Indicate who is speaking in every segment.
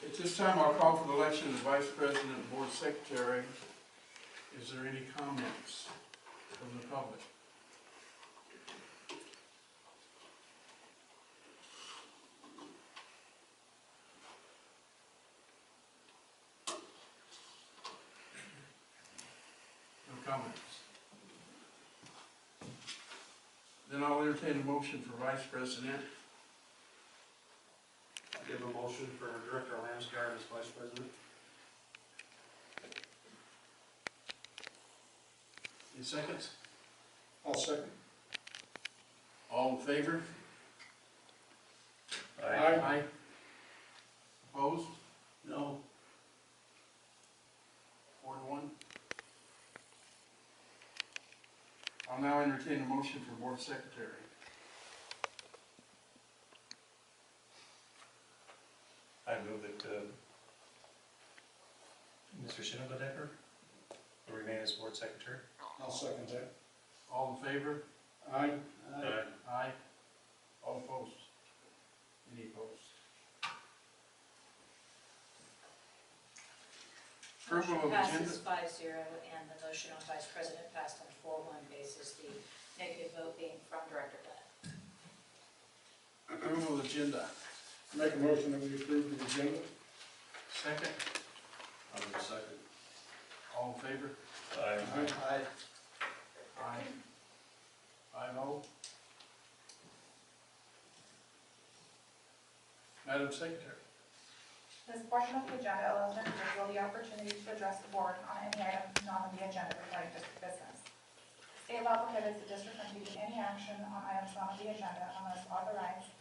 Speaker 1: At this time, I'll call for the election of the Vice President and Board Secretary. Is there any comments from the public? No comments. Then I'll entertain a motion for Vice President.
Speaker 2: I give a motion for Director Landsgaard as Vice President.
Speaker 1: Any seconds?
Speaker 2: I'll second.
Speaker 1: All in favor?
Speaker 2: Aye.
Speaker 1: Opposed?
Speaker 2: No.
Speaker 1: 4 to 1. I'll now entertain a motion for Board Secretary.
Speaker 3: I move that Mr. Shingledecker will remain as Board Secretary.
Speaker 2: I'll second that.
Speaker 1: All in favor?
Speaker 2: Aye.
Speaker 1: Aye. All opposed? Any opposed? Approval of agenda.
Speaker 4: Passes 5-0, and the motion on Vice President passed on a 4-1 basis, the negative vote being from Director Glennan.
Speaker 1: Approval of agenda.
Speaker 2: Make a motion that we approve the agenda.
Speaker 1: Second.
Speaker 2: I'll give a second.
Speaker 1: All in favor?
Speaker 2: Aye.
Speaker 1: Aye. 5-0. Madam Secretary.
Speaker 5: This portion of the agenda allows an individual the opportunity to address the board on any item not on the agenda regarding district business. State law prohibits the district from taking any action on items not on the agenda unless authorized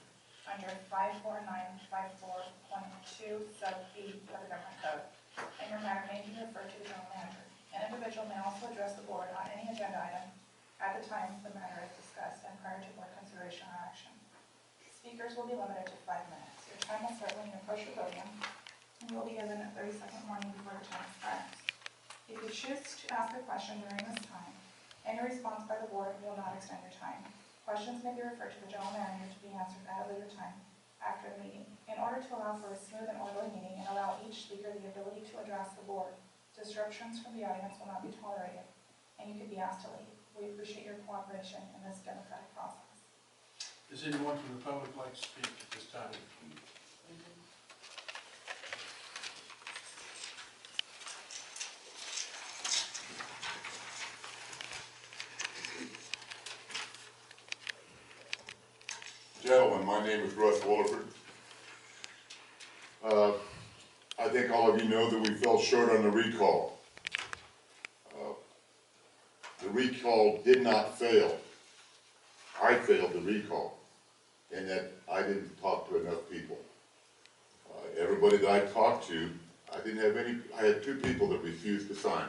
Speaker 5: under 54954.2 sub B of the Government Code, and your matter may be referred to the general manager. An individual may also address the board on any agenda item at the time the matter is discussed and prior to board consideration or action. Speakers will be limited to 5 minutes. Your time will start when you approach the podium, and you will be given a 30-second warning before your time expires. If you choose to ask a question during this time, any response by the board will not extend your time. Questions may be referred to the general manager to be answered at a later time after the meeting. In order to allow for a smooth and orderly meeting and allow each speaker the ability to address the board, disruptions from the audience will not be tolerated, and you could be asked to leave. We appreciate your cooperation in this democratic process.
Speaker 1: Does anyone from the public like to speak at this time?
Speaker 6: Gentlemen, my name is Russ Williford. I think all of you know that we fell short on the recall. The recall did not fail. I failed the recall in that I didn't talk to enough people. Everybody that I talked to, I had 2 people that refused to sign.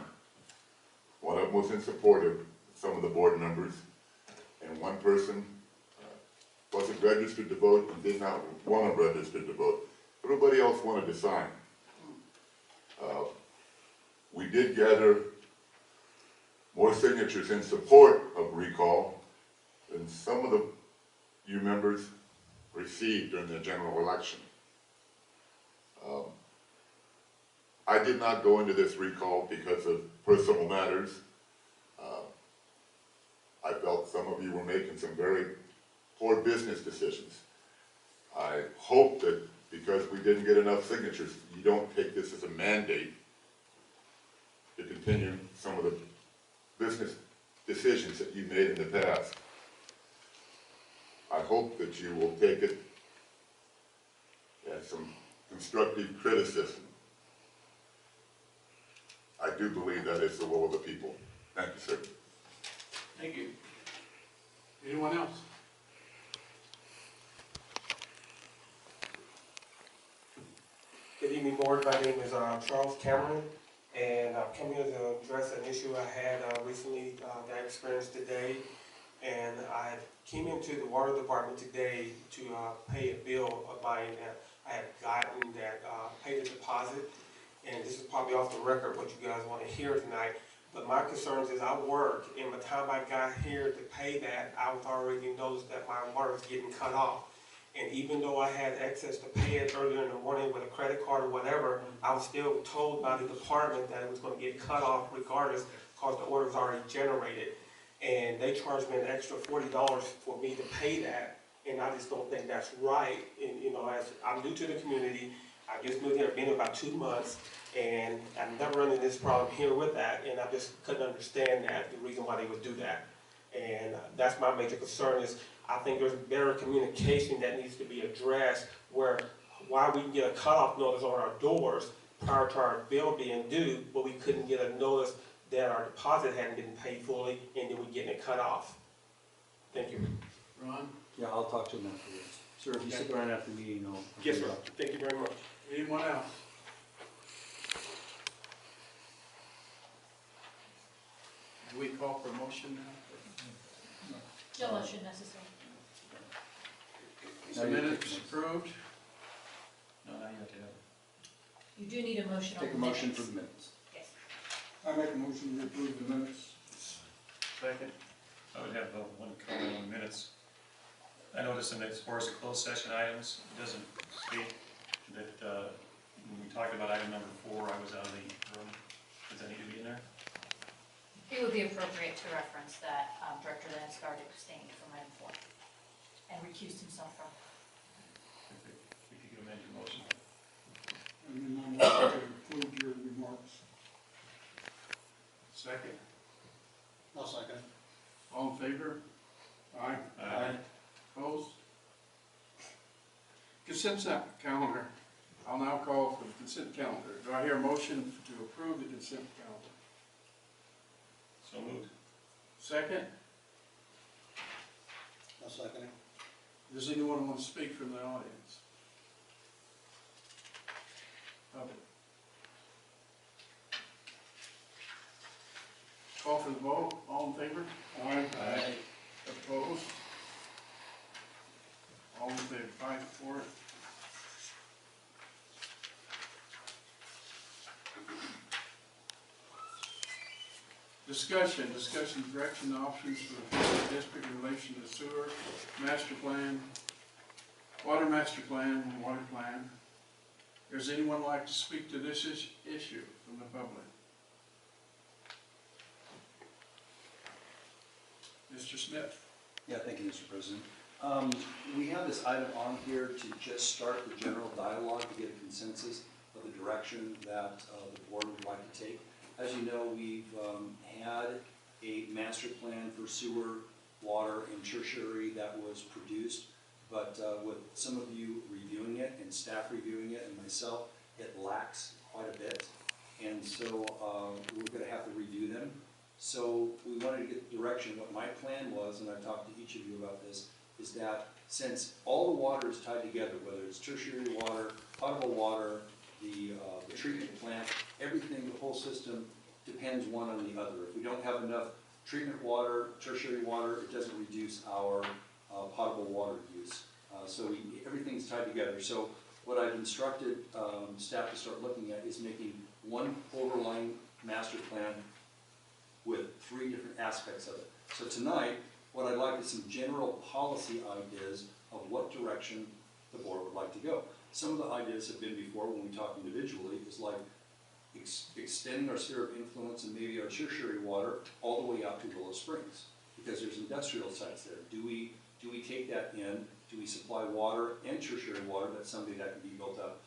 Speaker 6: One of them was in support of some of the board members, and one person wasn't registered to vote and did not want to register to vote. Everybody else wanted to sign. We did gather more signatures in support of recall than some of you members received during the general election. I did not go into this recall because of personal matters. I felt some of you were making some very poor business decisions. I hope that because we didn't get enough signatures, you don't take this as a mandate to continue some of the business decisions that you made in the past. I hope that you will take it as some constructive criticism. I do believe that is the will of the people. Thank you, sir.
Speaker 1: Thank you. Anyone else?
Speaker 7: Good evening, board. My name is Charles Cameron, and I'm coming here to address an issue I had recently that I experienced today. And I came into the water department today to pay a bill of mine that I had gotten that paid a deposit. And this is probably off the record what you guys want to hear tonight. But my concerns is I work, and by the time I got here to pay that, I was already noticed that my water was getting cut off. And even though I had access to pay it earlier in the morning with a credit card or whatever, I was still told by the department that it was gonna get cut off regardless, because the order was already generated. And they charged me an extra $40 for me to pay that, and I just don't think that's right. And, you know, as I'm new to the community, I just moved here, been here about 2 months, and I've never run into this problem here with that, and I just couldn't understand that, the reason why they would do that. And that's my major concern is, I think there's better communication that needs to be addressed, where why we can get a cutoff notice on our doors prior to our bill being due, but we couldn't get a notice that our deposit hadn't been paid fully, and then we're getting it cut off. Thank you.
Speaker 1: Ron?
Speaker 8: Yeah, I'll talk to him afterwards. Sir, if you stick around after the meeting, I'll.
Speaker 7: Yes, sir. Thank you very much.
Speaker 1: Anyone else? Do we call for a motion now?
Speaker 4: No motion necessary.
Speaker 1: The minutes approved?
Speaker 3: No, not yet,
Speaker 4: You do need a motion on
Speaker 8: Take
Speaker 4: the
Speaker 8: a motion
Speaker 4: minutes.
Speaker 8: for the minutes.
Speaker 4: Yes.
Speaker 9: I make a motion to approve the minutes.
Speaker 1: Second.
Speaker 3: I would have one comment on minutes. I noticed in as far as the closed session items, it doesn't state that, when we talked about item number 4, I was out of the room. Does that need to be in there?
Speaker 4: It would be appropriate to reference that Director Landsgaard abstained from item 4 and recused himself from.
Speaker 3: If you could amend your motion.
Speaker 9: And then I want to include your remarks.
Speaker 1: Second.
Speaker 2: I'll second.
Speaker 1: All in favor?
Speaker 9: Aye.
Speaker 1: Opposed? Consent calendar. I'll now call for the consent calendar. Do I hear a motion to approve the consent calendar?
Speaker 3: So moved.
Speaker 1: Second?
Speaker 2: I'll second it.
Speaker 1: Does anyone want to speak from the audience? Public. Call for the vote. All in favor?
Speaker 9: Aye.
Speaker 1: Opposed? All in favor, 5 for it. Discussion direction options for the Fifth District in relation to sewer, master plan, water master plan, and water plan. Does anyone like to speak to this issue from the public? Mr. Smith?
Speaker 8: Yeah, thank you, Mr. President. We have this item on here to just start the general dialogue to get a consensus of the direction that the board would like to take. As you know, we've had a master plan for sewer, water, and tertiary that was produced, but with some of you reviewing it and staff reviewing it and myself, it lacks quite a bit. And so we're going to have to review them. So we wanted to get direction. What my plan was, and I've talked to each of you about this, is that since all the water is tied together, whether it's tertiary water, potable water, the treatment plant, everything, the whole system depends one on the other. If we don't have enough treatment water, tertiary water, it doesn't reduce our potable water use. So everything's tied together. So what I've instructed staff to start looking at is making one overlying master plan with 3 different aspects of it. So tonight, what I'd like is some general policy ideas of what direction the board would like to go. Some of the ideas have been before when we talk individually, is like extending our sphere of influence and maybe our tertiary water all the way out to Willow Springs, because there's industrial sites there. Do we take that in? Do we supply water and tertiary water? That's something that can be built up.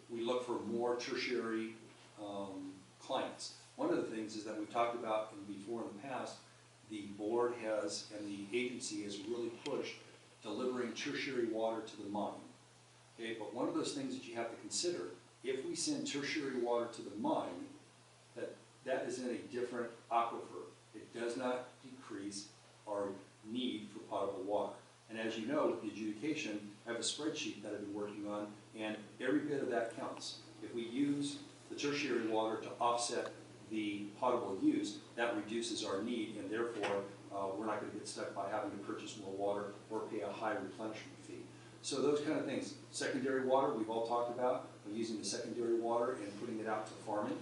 Speaker 8: We look for more tertiary clients. One of the things is that we've talked about before in the past, the board has and the agency has really pushed delivering tertiary water to the mine. Okay, but one of those things that you have to consider, if we send tertiary water to the mine, that is in a different aquifer. It does not decrease our need for potable water. And as you know, with the adjudication, I have a spreadsheet that I've been working on, and every bit of that counts. If we use the tertiary water to offset the potable use, that reduces our need, and therefore we're not going to get stuck by having to purchase more water or pay a high replenishment fee. So those kind of things. Secondary water, we've all talked about, using the secondary water and putting it out to farming.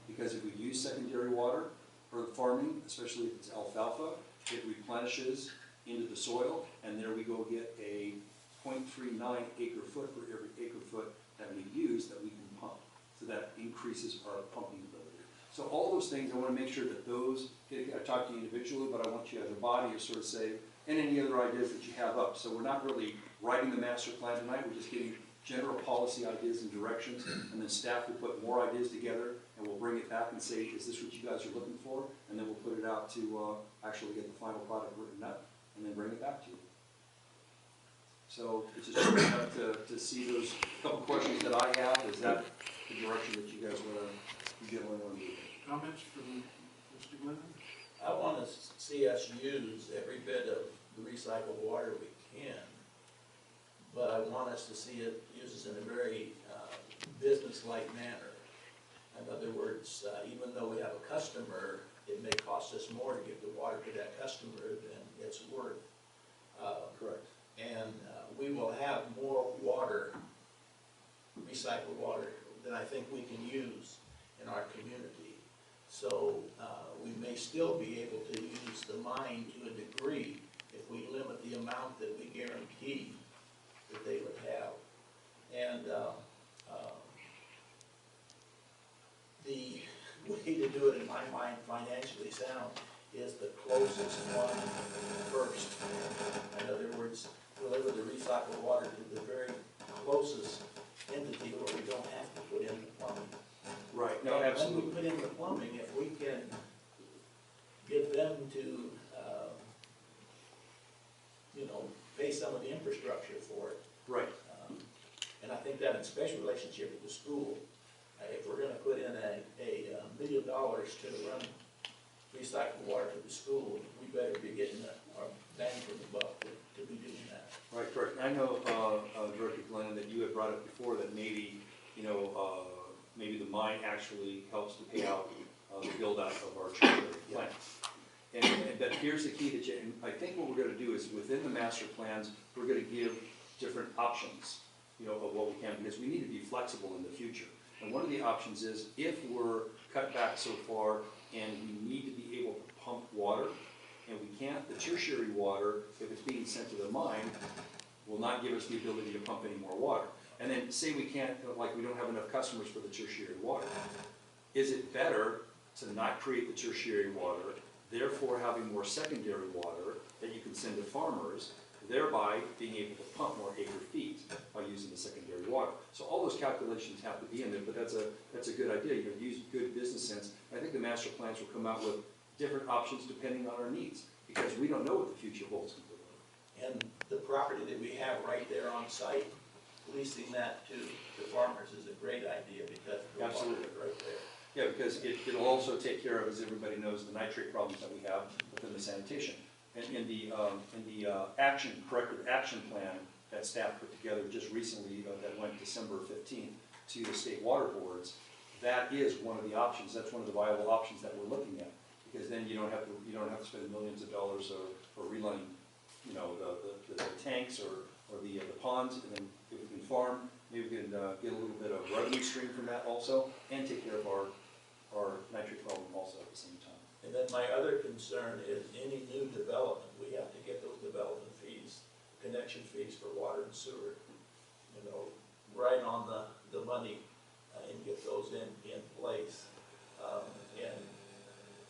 Speaker 8: Because if we use secondary water for the farming, especially if it's alfalfa, it replenishes into the soil, and there we go get a 0.39 acre foot for every acre foot that we use that we can pump. So that increases our pumping ability. So all those things, I want to make sure that those, I talk to you individually, but I want you as a body to sort of say, and any other ideas that you have up. So we're not really writing the master plan tonight, we're just getting general policy ideas and directions, and then staff will put more ideas together, and we'll bring it back and say, is this what you guys are looking for? And then we'll put it out to actually get the final product written up, and then bring it back to you. So it's just enough to see those couple questions that I have. Is that the direction that you guys want to get on?
Speaker 1: Comments from Mr. Glennan?
Speaker 10: I want to see us use every bit of the recycled water we can, but I want us to see it used in a very business-like manner. In other words, even though we have a customer, it may cost us more to give the water to that customer than it's worth.
Speaker 8: Correct.
Speaker 10: And we will have more water, recycled water, than I think we can use in our community. So we may still be able to use the mine to a degree if we limit the amount that we guarantee that they would have. And the way to do it, in my mind, financially sound, is the closest one first. In other words, deliver the recycled water to the very closest entity where we don't have to put in the plumbing.
Speaker 8: Right, no,
Speaker 10: And
Speaker 8: absolutely.
Speaker 10: when we put in the plumbing, if we can get them to, pay some of the infrastructure for it.
Speaker 8: Right.
Speaker 10: And I think that in special relationship with the school, if we're gonna put in a $1 million to run recycled water to the school, we better be getting our bang for the buck to be doing that.
Speaker 8: Right, correct. I know, Director Glennan, that you had brought up before that maybe, maybe the mine actually helps to pay out the build out of our treasury plant. But here's the key that and I think what we're gonna do is within the master plans, we're gonna give different options, of what we can, because we need to be flexible in the future. And one of the options is if we're cut back so far and we need to be able to pump water, and we can't, the tertiary water, if it's being sent to the mine, will not give us the ability to pump any more water. And then say we can't, like we don't have enough customers for the tertiary water. Is it better to not create the tertiary water, therefore having more secondary water that you can send to farmers, thereby being able to pump more acre feet by using the secondary water? So all those calculations have to be in there, but that's a good idea. Use good business sense. I think the master plans will come out with different options depending on our needs, because we don't know what the future holds completely.
Speaker 10: And the property that we have right there on site, leasing that to the farmers is a great idea because the water is right there.
Speaker 8: Yeah, because it'll also take care of, as everybody knows, the nitrate problems that we have within the sanitation. And in the corrective action plan that staff put together just recently, that went December 15th to the state water boards, that is one of the options. That's one of the viable options that we're looking at, because then you don't have to spend millions of dollars for relining, the tanks or the ponds, and then if we can farm, maybe we can get a little bit of revenue stream from that also, and take care of our nitrate problem also at the same time.
Speaker 10: And then my other concern is any new development, we have to get those development fees, connection fees for water and sewer, right on the money, and get those in place. And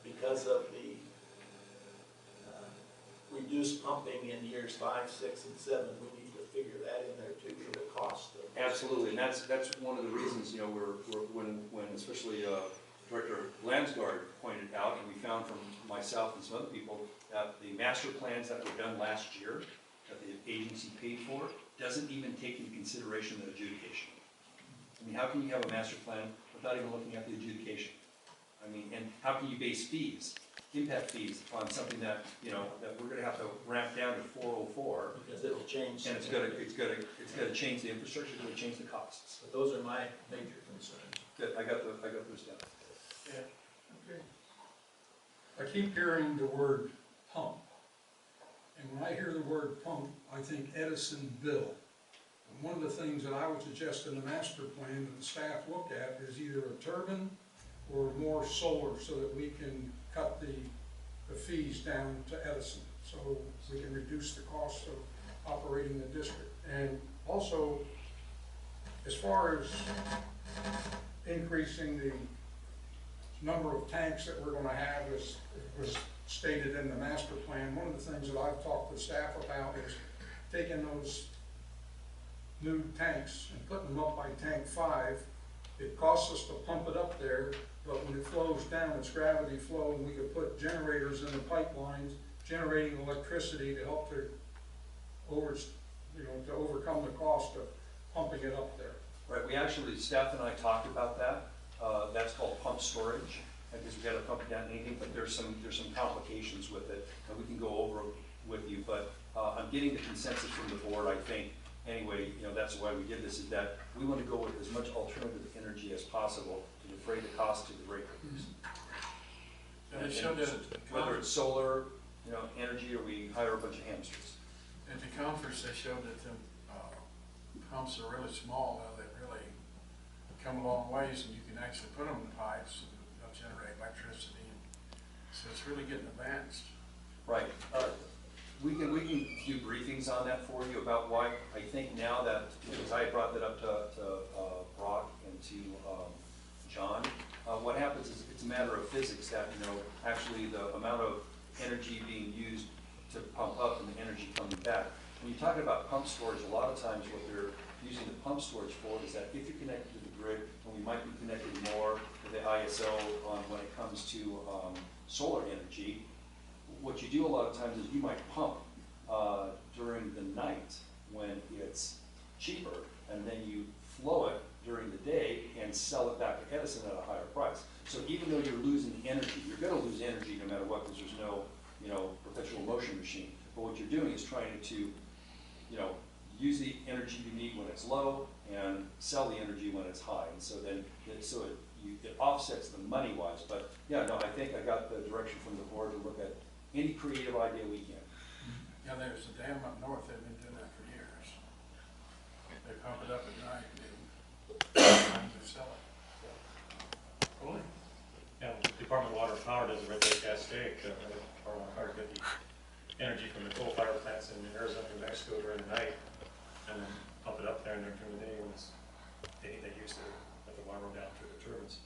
Speaker 10: because of the reduced pumping in years 5, 6, and 7, we need to figure that in there too for the cost of.
Speaker 8: Absolutely, and that's one of the reasons, when especially Director Landsgaard pointed out, and we found from myself and some other people, that the master plans that were done last year, that the agency paid for, doesn't even take into consideration the adjudication. I mean, how can you have a master plan without even looking at the adjudication? I mean, and how can you base fees, impact fees, on something that, that we're gonna have to ramp down to 404?
Speaker 10: Because it'll change.
Speaker 8: And it's gonna change the infrastructure, it's gonna change the costs.
Speaker 10: But those are my major concerns.
Speaker 8: Good, I got those down.
Speaker 1: Yeah, okay.
Speaker 9: I keep hearing the word pump. And when I hear the word pump, I think Edison bill. And one of the things that I would suggest in the master plan that the staff look at is either a turbine or more solar, so that we can cut the fees down to Edison, so we can reduce the cost of operating the district. And also, as far as increasing the number of tanks that we're gonna have, as was stated in the master plan, one of the things that I've talked to staff about is taking those new tanks and putting them up by tank 5. It costs us to pump it up there, but when it flows down, it's gravity flow, and we could put generators in the pipelines, generating electricity to help to to overcome the cost of pumping it up there.
Speaker 8: Right, we actually, staff and I talked about that. That's called pump storage, because we gotta pump it down anything, but there's some complications with it, and we can go over with you, but I'm getting the consensus from the board, I think, anyway, that's why we did this, is that we want to go with as much alternative energy as possible to defray the cost to the ratepayers.
Speaker 1: And it showed that
Speaker 8: Whether it's solar, energy, or we hire a bunch of hamsters.
Speaker 1: at the conference, they showed that the pumps are really small, now they really come a long ways, and you can actually put them in pipes, and they'll generate electricity. So it's really getting advanced.
Speaker 8: Right. We can do briefings on that for you about why. I think now that, because I brought that up to Brock and to John, what happens is it's a matter of physics that, actually the amount of energy being used to pump up and the energy coming back. When you're talking about pump storage, a lot of times what they're using the pump storage for is that if you're connected to the grid, and we might be connected more to the ISO on when it comes to solar energy, what you do a lot of times is you might pump during the night when it's cheaper, and then you flow it during the day and sell it back to Edison at a higher price. So even though you're losing energy, you're going to lose energy no matter what, because there's no, perpetual motion machine. But what you're doing is trying to, use the energy you need when it's low and sell the energy when it's high. And so then, it offsets the money-wise. But yeah, no, I think I got the direction from the board to look at any creative idea we can.
Speaker 1: Yeah, there's a dam up north, they've been doing that for years. They pump it up at night, and they sell it.
Speaker 3: Really? Yeah, the Department of Water and Power does a red lake cascade, or hard to get the energy from the coal fire plants in Arizona, New Mexico during the night, and then pump it up there, and during the day when it's, they use let the water run down through the turbines.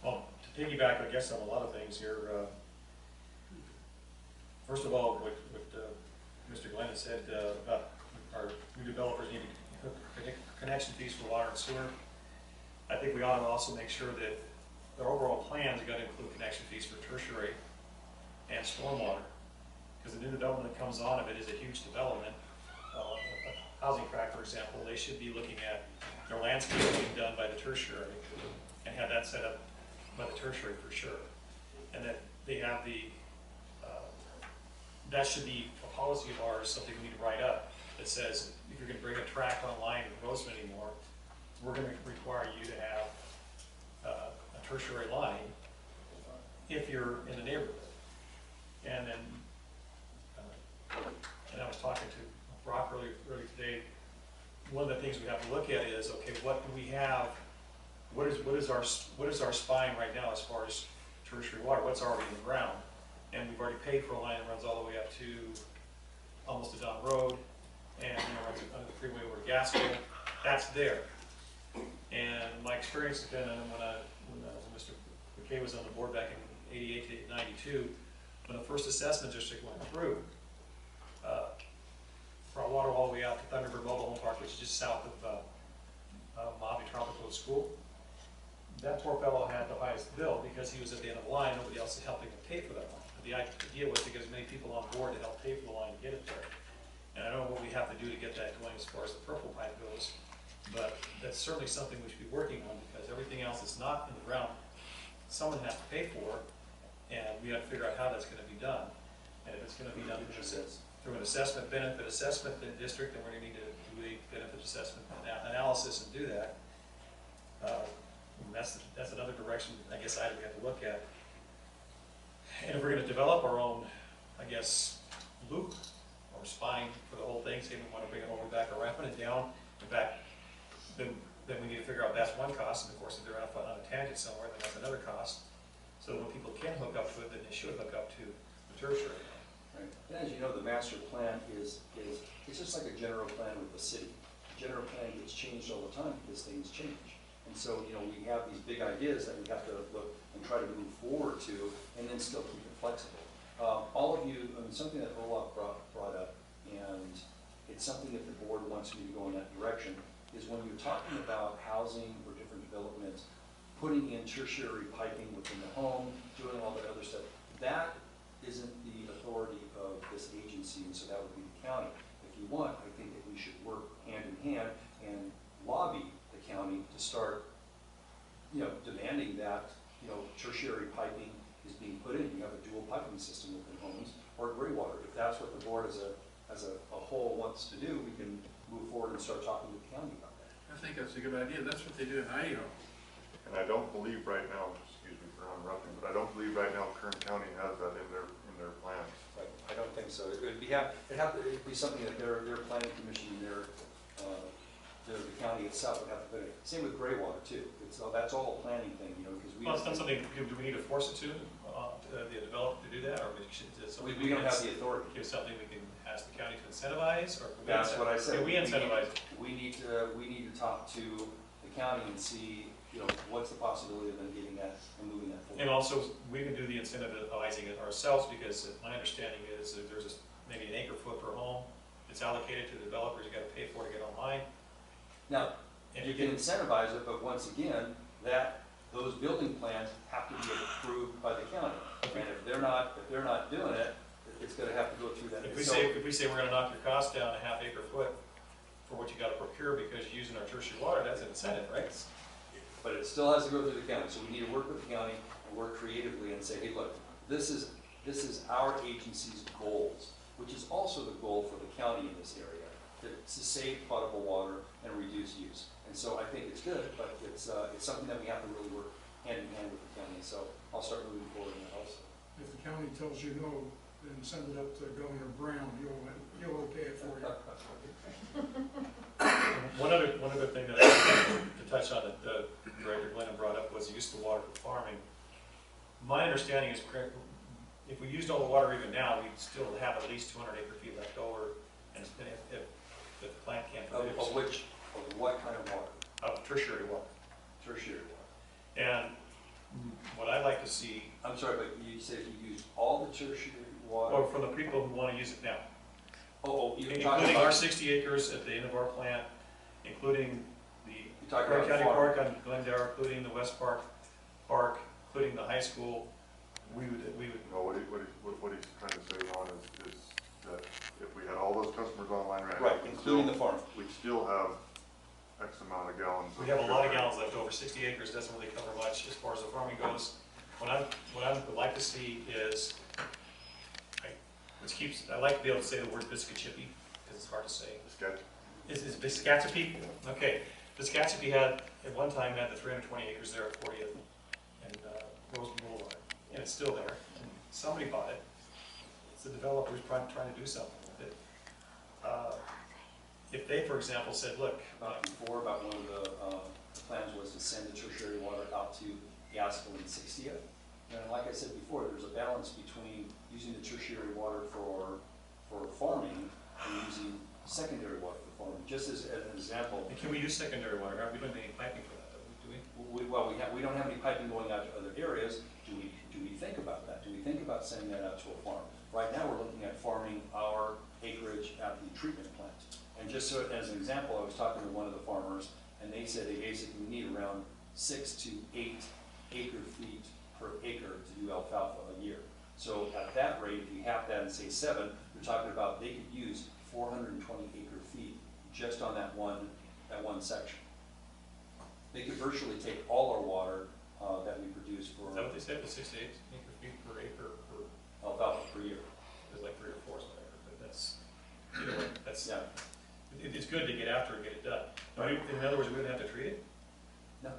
Speaker 3: Well, to piggyback, I guess, on a lot of things here, first of all, what Mr. Glennan said about our new developers needing connection fees for water and sewer. I think we ought to also make sure that their overall plans are going to include connection fees for tertiary and stormwater, because the new development that comes on of it is a huge development. A housing tract, for example, they should be looking at their landscape being done by the tertiary and have that set up by the tertiary for sure. And that they have that should be a policy of ours, something we need to write up that says if you're going to bring a tract online in Rosamond anymore, we're going to require you to have a tertiary line if you're in the neighborhood. And then, and I was talking to Brock earlier today, one of the things we have to look at is, okay, what do we have, what is our spine right now as far as tertiary water, what's already in the ground? And we've already paid for a line that runs all the way up to almost to Don Road, and runs under the freeway over to Gaskell. That's there. And my experience has been when Mr. Mackay was on the board back in '88 to '92, when the first assessment district went through, brought water all the way out to Thunderbird Mobile Home Park, which is just south of Mojave Tropical School. That poor fellow had the highest bill because he was at the end of the line, nobody else is helping him pay for that line. The idea was to get as many people on board to help pay for the line to get it there. And I don't know what we have to do to get that going as far as the purple pipe goes, but that's certainly something we should be working on, because everything else that's not in the ground, someone has to pay for, and we have to figure out how that's going to be done. And if it's going to be done through an assessment, benefit assessment district, then we're going to need to do a benefit assessment analysis and do that. That's another direction, I guess, we have to look at. And if we're going to develop our own, I guess, loop or spine for the whole thing, say we want to bring it over back around and down, in fact, then we need to figure out that's one cost, and of course if they're on a tangent somewhere, then that's another cost. So when people can hook up to it, then they should hook up to the tertiary.
Speaker 8: Right. And as you know, the master plan is it's just like a general plan with the city. The general plan gets changed all the time because things change. And so, you know, we have these big ideas that we have to look and try to move forward to, and then still keep it flexible. All of you, I mean, something that Olaf brought up, and it's something that the board wants me to go in that direction, is when you're talking about housing or different developments, putting in tertiary piping within the home, doing all that other stuff, that isn't the authority of this agency, and so that would be the county. If you want, I think that we should work hand in hand and lobby the county to start, you know, demanding that, you know, tertiary piping is being put in. You have a dual piping system within homes or gray water. If that's what the board as a whole wants to do, we can move forward and start talking to the county about that.
Speaker 1: I think that's a good idea. That's what they do in Idaho.
Speaker 11: And I don't believe right now, excuse me for interrupting, but I don't believe right now Kern County has that in their plans.
Speaker 8: Right. I don't think so. It'd be something that their planning commission, the county itself would have to put in. Same with gray water too. That's all a planning thing, you know, because we.
Speaker 3: Well, it's not something, do we need to force it to the developer to do that, or
Speaker 8: We don't have the authority.
Speaker 3: Give something we can ask the county to incentivize, or?
Speaker 8: That's what I said.
Speaker 3: Can we incentivize it?
Speaker 8: We need to talk to the county and see, you know, what's the possibility of them getting that and moving that forward.
Speaker 3: And also, we can do the incentivizing it ourselves, because my understanding is that there's maybe an acre foot per home. It's allocated to the developers, you gotta pay for it to get online.
Speaker 8: Now, you can incentivize it, but once again, those building plans have to be approved by the county. And if they're not doing it, it's gonna have to go through that.
Speaker 3: If we say we're gonna knock your cost down a half acre foot for what you gotta procure because you're using our tertiary water, that's an incentive, right?
Speaker 8: But it still has to go through the county, so we need to work with the county and work creatively and say, hey, look, this is our agency's goals, which is also the goal for the county in this area, to save potable water and reduce use. And so I think it's good, but it's something that we have to really work hand in hand with the county. So I'll start moving forward in that also.
Speaker 9: If the county tells you no, then send it up to Governor Brown, he'll okay it for you.
Speaker 3: One other thing that I wanted to touch on that Director Glennan brought up was the use of the water for farming. My understanding is, if we used all the water even now, we'd still have at least 200 acre feet left over, and if the plant can't produce.
Speaker 8: Of what kind of water?
Speaker 3: Of tertiary water.
Speaker 8: Tertiary water.
Speaker 3: And what I'd like to see,
Speaker 8: I'm sorry, but you said you used all the tertiary water?
Speaker 3: or from the people who want to use it now,
Speaker 8: You're talking
Speaker 3: including our
Speaker 8: about
Speaker 3: 60 acres at the end of our plant, including the
Speaker 8: you're talking
Speaker 3: Prairie
Speaker 8: about
Speaker 3: County
Speaker 8: farm.
Speaker 3: Park on Glendale, including the West Park, including the high school. We would.
Speaker 11: No, what he's trying to say, Ron, is that if we had all those customers online right now.
Speaker 8: Right, including the farm.
Speaker 11: We'd still have X amount of gallons.
Speaker 3: We have a lot of gallons left over. 60 acres doesn't really cover much as far as the farming goes. What I would like to see is, I like to be able to say the word Biscachipi, because it's hard to say. Is Biscachipi? Okay. Biscachipi had, at one time, had the 320 acres there at 40th and Rosamond Boulevard, and it's still there. And somebody bought it. It's the developers trying to do something with it. If they, for example, said, look,
Speaker 8: About one of the plans was to send the tertiary water out to Gaskell and 60th. And like I said before, there's a balance between using the tertiary water for farming and using secondary water for farming. Just as an example.
Speaker 3: can we use secondary water? We don't need any piping for that, do we?
Speaker 8: We don't have any piping going out to other areas. Do we think about that? Do we think about sending that out to a farm? Right now, we're looking at farming our acreage at the treatment plant. And just so as an example, I was talking to one of the farmers, and they said they basically need around 6 to 8 acre feet per acre to do alfalfa a year. So at that rate, if you have that and say 7, you're talking about they could use 420 acre feet just on that one section. They could virtually take all our water that we produce for.
Speaker 3: Is that what they said, the 6 to 8 acre feet per acre per
Speaker 8: alfalfa per year?
Speaker 3: There's like 3 or 4 or whatever, but that's, you know, that's,
Speaker 8: Yeah.
Speaker 3: It's good to get after and get it done. In other words, we wouldn't have to treat it?
Speaker 8: No.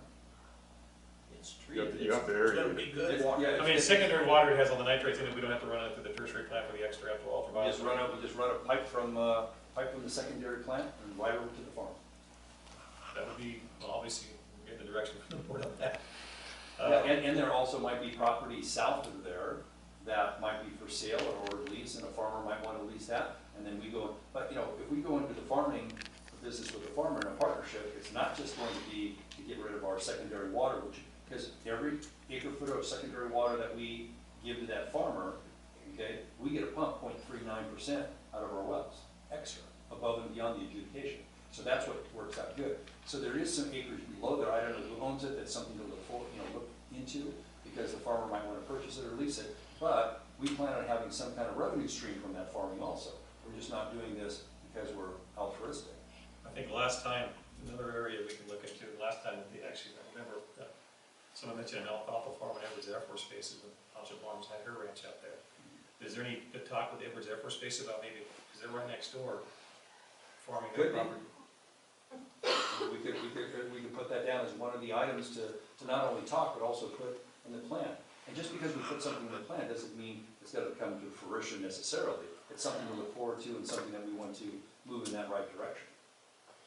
Speaker 10: It's
Speaker 11: You have
Speaker 10: treated,
Speaker 11: to- you have to
Speaker 10: it's gonna
Speaker 11: aerate
Speaker 10: be
Speaker 11: it.
Speaker 10: good.
Speaker 3: I mean, secondary water, it has all the nitrates in it, we don't have to run it through the tertiary plant for the extra ultraviolet.
Speaker 8: We just run a pipe from the secondary plant and right over to the farm.
Speaker 3: That would be, well, obviously, we'll get the direction from the board on that.
Speaker 8: And there also might be property south of there that might be for sale or lease, and a farmer might want to lease that, and then we go, but, you know, if we go into the farming business with a farmer in a partnership, it's not just going to be to get rid of our secondary water, which, because every acre foot of secondary water that we give to that farmer, okay, we get a pump 0.39% out of our wells, extra, above and beyond the adjudication. So that's what works out good. So there is some acreage below there, I don't know who owns it, that's something to look for, you know, look into, because the farmer might want to purchase it or lease it, but we plan on having some kind of revenue stream from that farming also. We're just not doing this because we're altruistic.
Speaker 3: I think last time, another area we can look into, last time, we actually, I remember, someone mentioned an alfalfa farm in Edwards Air Force Base, and Township Farms had her ranch out there. Is there any good talk with Edwards Air Force Base about maybe, because they're right next door, farming their property?
Speaker 8: We could put that down as one of the items to not only talk, but also put in the plan. And just because we put something in the plan doesn't mean it's going to come to fruition necessarily. It's something to look forward to and something that we want to move in that right direction.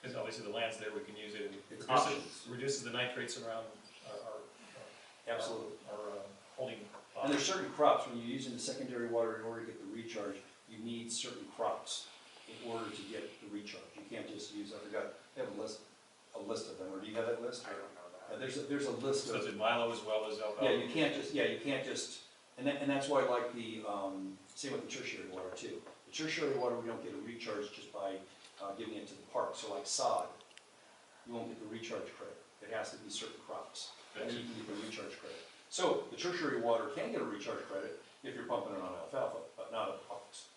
Speaker 3: Because obviously the land's there, we can use it, and
Speaker 8: It's
Speaker 3: reduces the nitrates around our
Speaker 8: Absolutely.
Speaker 3: our holding.
Speaker 8: And there's certain crops, when you're using the secondary water in order to get the recharge, you need certain crops in order to get the recharge. You can't just use, I forgot, they have a list of them, or do you have that list?
Speaker 2: I don't know that.
Speaker 8: There's a list
Speaker 3: So
Speaker 8: of.
Speaker 3: is it milo as well as alfalfa?
Speaker 8: Yeah, you can't just, and that's why I like the, same with the tertiary water too. The tertiary water, we don't get a recharge just by giving it to the park. So like sod, you won't get the recharge credit. It has to be certain crops, and then you can get the recharge credit. So the tertiary water can get a recharge credit if you're pumping it on alfalfa, but not on parks.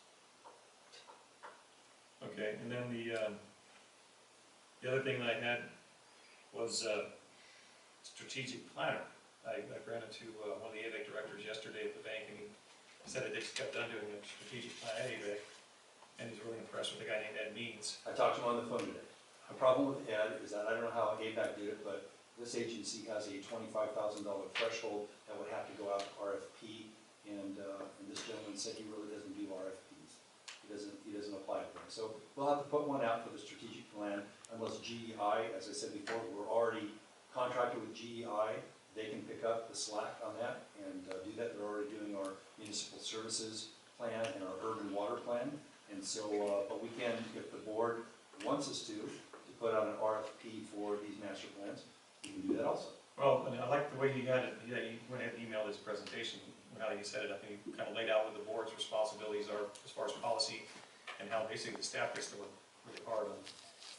Speaker 3: Okay, and then the other thing that I had was strategic planner. I ran into one of the AVEC directors yesterday at the bank, and he said that they just got done doing a strategic plan at AVEC, and he's really impressed with a guy named Ed Means.
Speaker 8: I talked to him on the phone today. The problem with Ed is that I don't know how AVEC did it, but this agency has a $25,000 threshold that would have to go out to RFP, and this gentleman said he really doesn't do RFPs. He doesn't apply to them. So we'll have to put one out for the strategic plan, unless GEI, as I said before, we're already contracted with GEI. They can pick up the slack on that and do that. They're already doing our municipal services plan and our urban water plan. And so, but we can, if the board wants us to put out an RFP for these master plans, we can do that also.
Speaker 3: Well, and I like the way he had it. He went ahead and emailed his presentation, how he set it up, and he kind of laid out what the board's responsibilities are as far as policy, and how basically the staff gets to work really hard on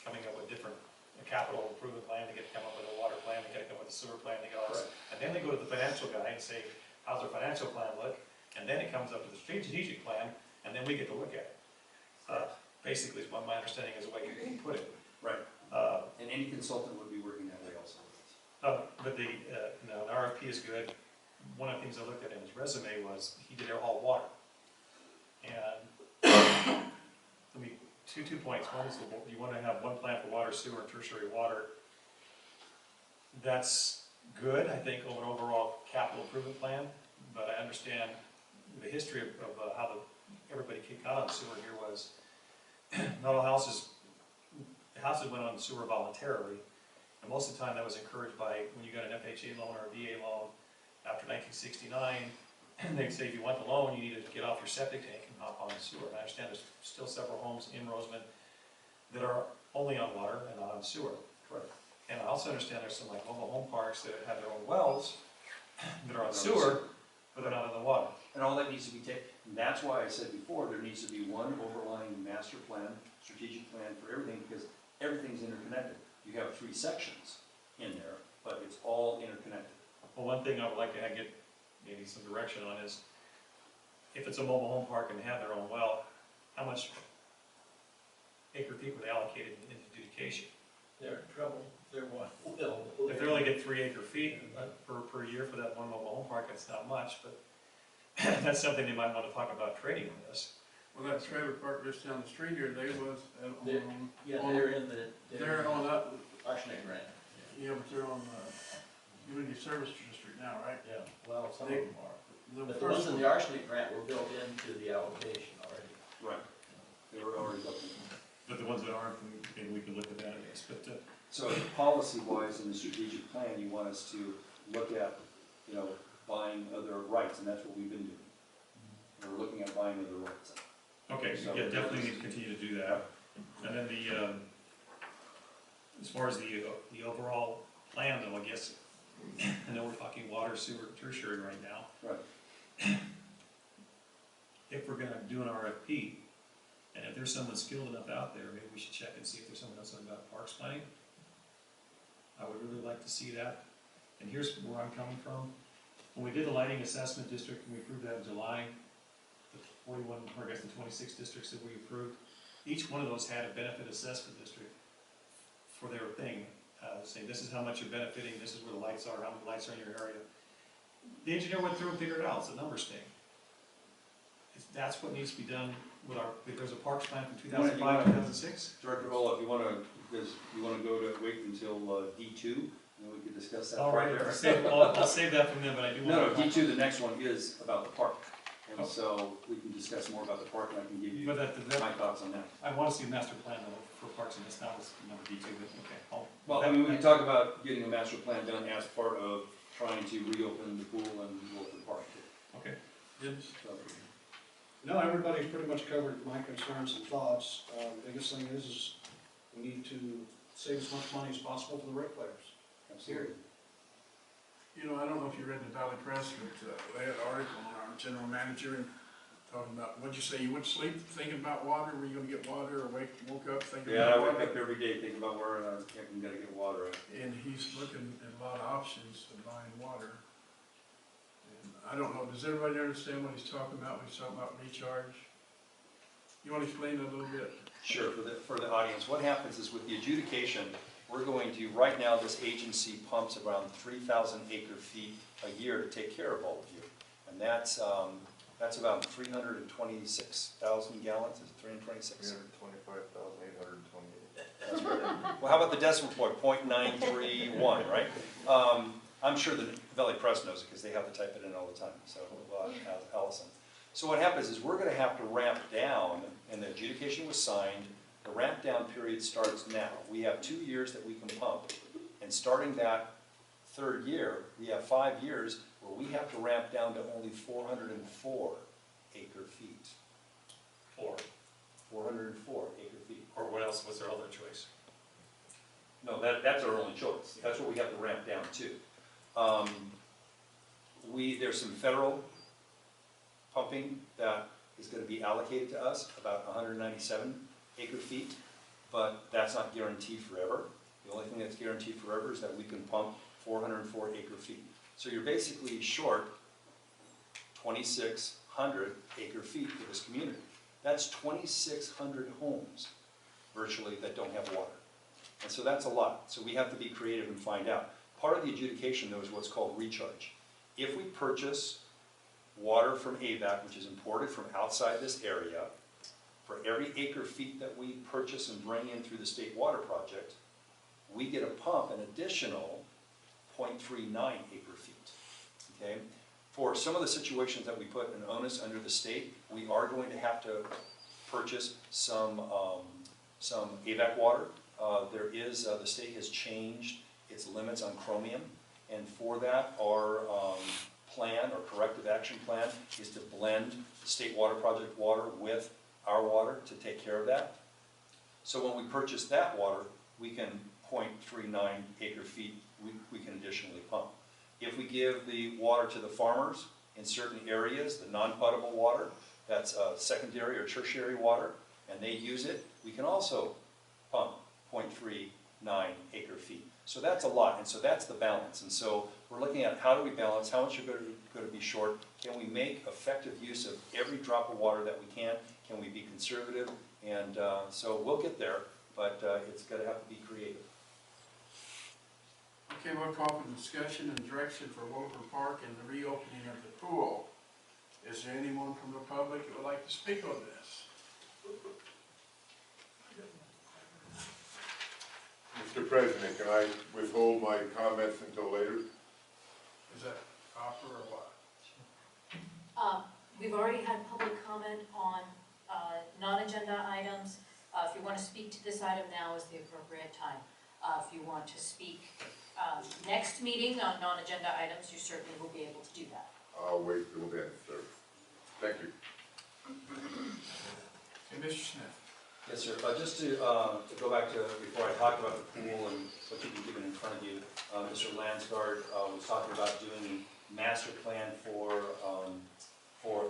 Speaker 3: coming up with different capital improvement plan. They get to come up with a water plan. They got to come up with a sewer plan. They got all this, and then they go to the financial guy and say, "How's our financial plan look?" And then it comes up to the strategic plan, and then we get to look at it. Basically, is what my understanding is the way you put it.
Speaker 8: Right. And any consultant would be working that way also.
Speaker 3: But the no, an RFP is good. One of the things I looked at in his resume was he did all water. And let me, two points. One is you want to have one plan for water, sewer, and tertiary water. That's good, I think, over an overall capital improvement plan. But I understand the history of how everybody got on sewer here was not all houses went on sewer voluntarily. And most of the time that was encouraged by when you got an FHA loan or a VA loan after 1969, they'd say if you want the loan, you need to get off your septic tank and hop on the sewer. And I understand there's still several homes in Rosamond that are only on water and not on sewer.
Speaker 8: Correct.
Speaker 3: And I also understand there's some like mobile home parks that have their own wells that are on sewer, but they're not on the water.
Speaker 8: And all that needs to be taken. And that's why I said before, there needs to be one overlying master plan, strategic plan for everything, because everything's interconnected. You have 3 sections in there, but it's all interconnected.
Speaker 3: Well, one thing I would like to get maybe some direction on is, if it's a mobile home park and they have their own well, how much acre feet were they allocated in adjudication?
Speaker 10: They're in trouble. They're one.
Speaker 3: If they only get 3 acre feet per year for that one mobile home park, that's not much, but that's something they might want to talk about trading on this.
Speaker 1: Well, that trailer park just down the street here, they was
Speaker 10: They're-
Speaker 1: on,
Speaker 10: Yeah,
Speaker 1: on-
Speaker 10: they're in the.
Speaker 1: they're on that,
Speaker 10: Arsenic grant.
Speaker 1: yeah, but they're on community service district now, right?
Speaker 10: Yeah, well, some
Speaker 1: They-
Speaker 10: of them are.
Speaker 1: The
Speaker 10: But the ones
Speaker 1: first
Speaker 10: in
Speaker 1: one,
Speaker 10: the arsenic grant were built into the allocation already.
Speaker 8: Right. They were already looking.
Speaker 3: But the ones that aren't, maybe we can look at that, I guess, but
Speaker 8: So policy-wise, in the strategic plan, you want us to look at, buying other rights, and that's what we've been doing. and we're looking at buying another right side.
Speaker 3: Okay,
Speaker 8: So
Speaker 3: yeah, definitely need to continue to do that. And then as far as the overall plan though, I guess, I know we're talking water, sewer, tertiary right now.
Speaker 8: Right.
Speaker 3: If we're gonna do an RFP, and if there's someone skilled enough out there, maybe we should check and see if there's someone else about parks planning. I would really like to see that. And here's where I'm coming from. When we did the lighting assessment district, and we approved that in July, the 41, or I guess the 26 districts that we approved, each one of those had a benefit assessment district for their thing, saying this is how much you're benefiting, this is where the lights are, how many lights are in your area. The engineer went through and figured it out, it's a numbers thing. That's what needs to be done with our, if there's a parks plan from 2005, 2006.
Speaker 8: Director Olaf, you wanna go to, wait until D2, and we can discuss that.
Speaker 3: All right,
Speaker 8: further?
Speaker 3: I'll save that from them, but I do want
Speaker 8: No,
Speaker 3: to.
Speaker 8: D2, the next one is about the park, and so we can discuss more about the park, and I can give you
Speaker 3: But
Speaker 8: my thoughts on that.
Speaker 3: I want to see a master plan though for parks and this now is number D2, but okay.
Speaker 8: Well, I mean, we can talk about getting a master plan done as part of trying to reopen the pool and reopen the park.
Speaker 3: Okay.
Speaker 8: So,
Speaker 2: No, everybody's pretty much covered my concerns and thoughts. The biggest thing is we need to save as much money as possible for the ratepayers.
Speaker 8: absolutely.
Speaker 1: You know, I don't know if you read the Valley Press, but they had an article on our general manager talking about, what'd you say, you went to sleep thinking about water, were you gonna get water, or woke up thinking
Speaker 8: Yeah, I
Speaker 1: about
Speaker 8: wake
Speaker 1: water?
Speaker 8: up every day thinking about where I'm gonna get water at.
Speaker 1: And he's looking at a lot of options to buying water. And I don't know, does everybody understand what he's talking about when he's talking about recharge? You wanna explain that a little bit?
Speaker 8: Sure, for the audience, what happens is with the adjudication, we're going to, right now, this agency pumps around 3,000 acre feet a year to take care of all of you. And that's about 326,000 gallons, is it 326?
Speaker 11: 325,828.
Speaker 8: That's right. Well, how about the decimal point, 0.931, right? I'm sure the Valley Press knows it because they have to type it in all the time, so Allison. So what happens is we're gonna have to ramp down, and the adjudication was signed. The ramp down period starts now. We have 2 years that we can pump, and starting that third year, we have 5 years where we have to ramp down to only 404 acre feet. 404 acre feet.
Speaker 3: Or what else, what's our other choice?
Speaker 8: No, that's our only choice. That's what we have to ramp down to. There's some federal pumping that is going to be allocated to us, about 197 acre feet, but that's not guaranteed forever. The only thing that's guaranteed forever is that we can pump 404 acre feet. So you're basically short 2,600 acre feet for this community. That's 2,600 homes virtually that don't have water. And so that's a lot. So we have to be creative and find out. Part of the adjudication, though, is what's called recharge. If we purchase water from AVAC, which is imported from outside this area, for every acre feet that we purchase and bring in through the state water project, we get a pump an additional 0.39 acre feet, okay? For some of the situations that we put an onus under the state, we are going to have to purchase some AVAC water. The state has changed its limits on chromium, and for that, our plan, or corrective action plan, is to blend the state water project water with our water to take care of that. So when we purchase that water, we can 0.39 acre feet, we can additionally pump. If we give the water to the farmers in certain areas, the non-potable water, that's secondary or tertiary water, and they use it, we can also pump 0.39 acre feet. So that's a lot, and so that's the balance. And so we're looking at how do we balance, how much are going to be short, can we make effective use of every drop of water that we can we be conservative, and so we'll get there, but it's going to have to be creative.
Speaker 1: Okay, we'll call for discussion and direction for Williford Park and the reopening of the pool. Is there anyone from the public that would like to speak on this?
Speaker 6: Mr. President, can I withhold my comments until later?
Speaker 1: Is that offer or what?
Speaker 4: We've already had public comment on non-agenda items. If you want to speak to this item, now is the appropriate time. If you want to speak next meeting on non-agenda items, you certainly will be able to do that.
Speaker 6: I'll wait till then, sir. Thank you.
Speaker 1: Okay, Mr. Smith.
Speaker 8: Yes, sir. Just to go back to before I talked about the pool and what you've been given in front of you, Mr. Landsgaard was talking about doing a master plan for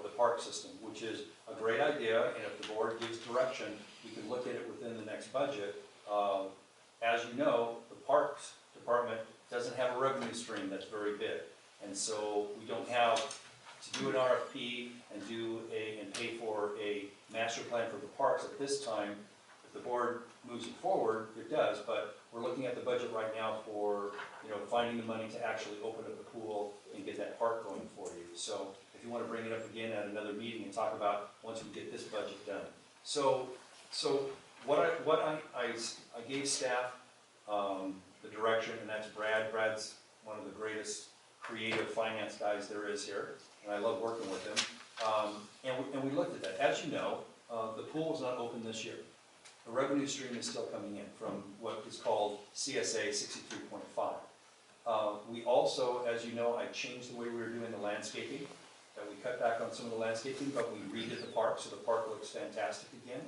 Speaker 8: the park system, which is a great idea, and if the board gives direction, we can look at it within the next budget. As you know, the Parks Department doesn't have a revenue stream that's very big, and so we don't have to do an RFP and pay for a master plan for the parks at this time. If the board moves it forward, it does, but we're looking at the budget right now for, finding the money to actually open up the pool and get that park going for you. So if you want to bring it up again at another meeting and talk about once we get this budget done. So what I gave staff the direction, and that's Brad. Brad's one of the greatest creative finance guys there is here, and I love working with him. And we looked at that. As you know, the pool is not open this year. The revenue stream is still coming in from what is called CSA 63.5. We also, as you know, I changed the way we were doing the landscaping, that we cut back on some of the landscaping, but we redid the park, so the park looks fantastic again.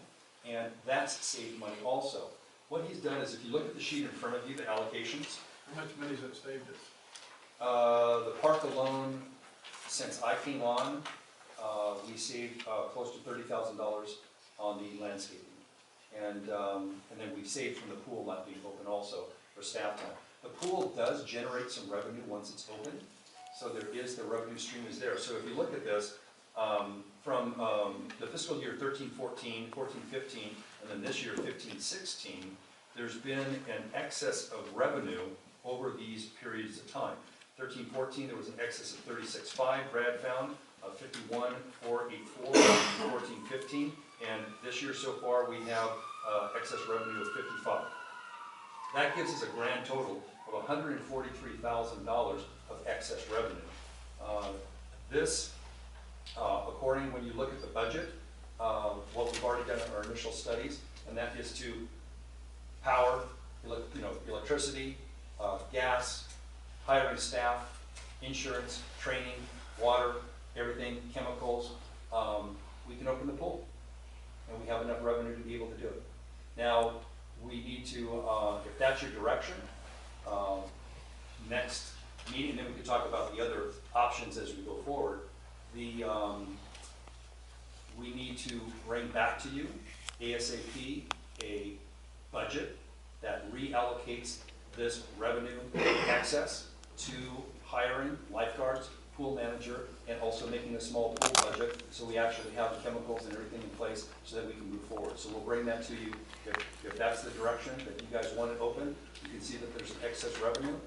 Speaker 8: And that's saved money also. What he's done is, if you look at the sheet in front of you, the allocations.
Speaker 1: How much money has that saved us?
Speaker 8: The park alone, since I came on, we saved close to $30,000 on the landscaping. And then we saved from the pool not being open also for staff time. The pool does generate some revenue once it's open, so the revenue stream is there. So if you look at this, from the fiscal year 13-14, 14-15, and then this year 15-16, there's been an excess of revenue over these periods of time. 13-14, there was an excess of 36.5, Brad found, 51,484, 14-15, and this year so far we have excess revenue of 55. That gives us a grand total of $143,000 of excess revenue. This, according, when you look at the budget, what we've already done in our initial studies, and that is to power, electricity, gas, hiring staff, insurance, training, water, everything, chemicals, we can open the pool. And we have enough revenue to be able to do it. Now, we need to, if that's your direction, next meeting, and then we can talk about the other options as we go forward. We need to bring back to you ASAP a budget that reallocates this revenue excess to hiring lifeguards, pool manager, and also making a small pool budget so we actually have the chemicals and everything in place so that we can move forward. So we'll bring that to you. If that's the direction that you guys want it open, you can see that there's excess revenue.